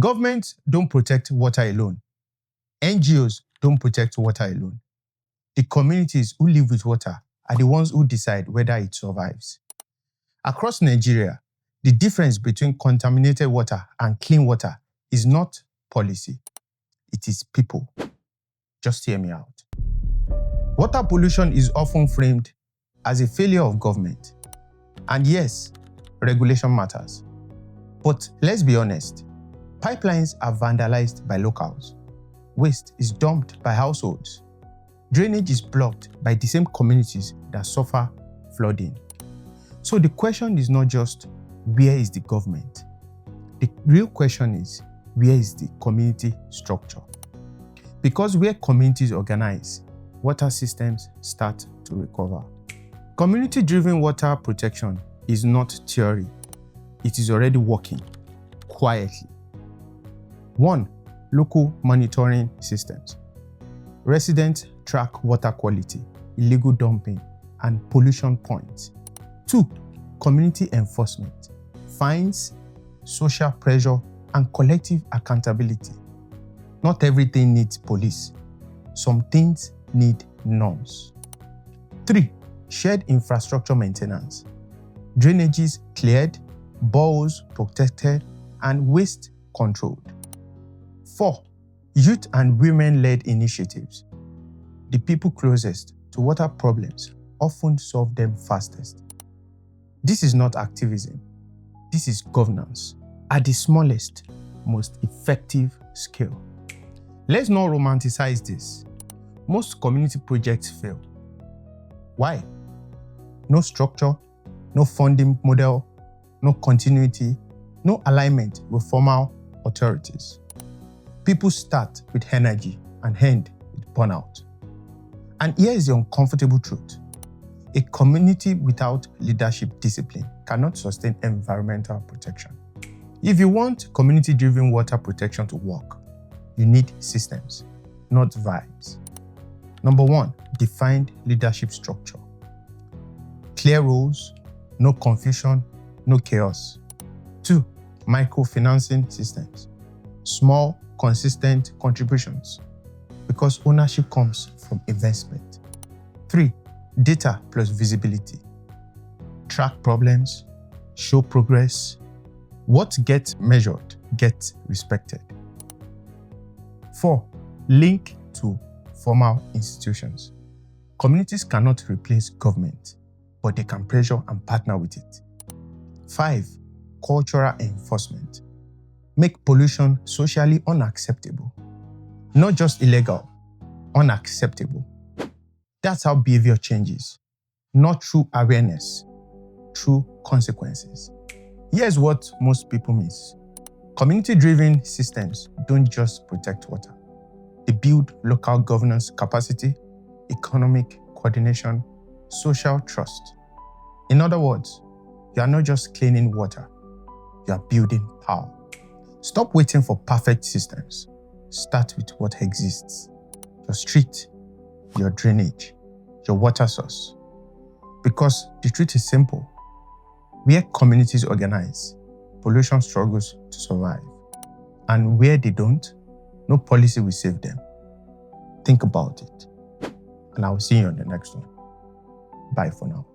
Governments don't protect water alone. NGOs don't protect water alone. The communities who live with water are the ones who decide whether it survives. Across Nigeria, the difference between contaminated water and clean water is not policy. It is people. Just hear me out. Water pollution is often framed as a failure of government. And yes, regulation matters. But let's be honest, pipelines are vandalized by locals. Waste is dumped by households. Drainage is blocked by the same communities that suffer flooding. So the question is not just where is the government? The real question is where is the community structure? Because where communities organize, water systems start to recover. Community-driven water protection is not theory. It is already working quietly. 1. Local monitoring systems. Residents track water quality, illegal dumping, and pollution points. 2. Community enforcement. Fines, social pressure, and collective accountability. Not everything needs police. Some things need norms. 3. Shared infrastructure maintenance. Drainages cleared, boreholes protected, and waste controlled. 4. Youth and women-led initiatives. The people closest to water problems often solve them fastest. This is not activism. This is governance at the smallest, most effective scale. Let's not romanticize this. Most community projects fail. Why? No structure, no funding model, no continuity, no alignment with formal authorities. People start with energy and end with burnout. And here is the uncomfortable truth. A community without leadership discipline cannot sustain environmental protection. If you want community-driven water protection to work, you need systems, not vibes. Number 1, defined leadership structure. Clear roles, no confusion, no chaos. 2, microfinancing systems. Small, consistent contributions, because ownership comes from investment. 3, data plus visibility. Track problems, show progress. What gets measured gets respected. 4, link to formal institutions. Communities cannot replace government, but they can pressure and partner with it. 5, cultural enforcement. Make pollution socially unacceptable. Not just illegal, unacceptable. That's how behavior changes. Not through awareness, through consequences. Here's what most people miss. Community-driven systems don't just protect water. They build local governance capacity, economic coordination, social trust. In other words, you are not just cleaning water, you are building power. Stop waiting for perfect systems. Start with what exists. Your street, your drainage, your water source. Because the truth is simple. Where communities organize, pollution struggles to survive. And where they don't, no policy will save them. Think about it. And I will see you on the next one. Bye for now.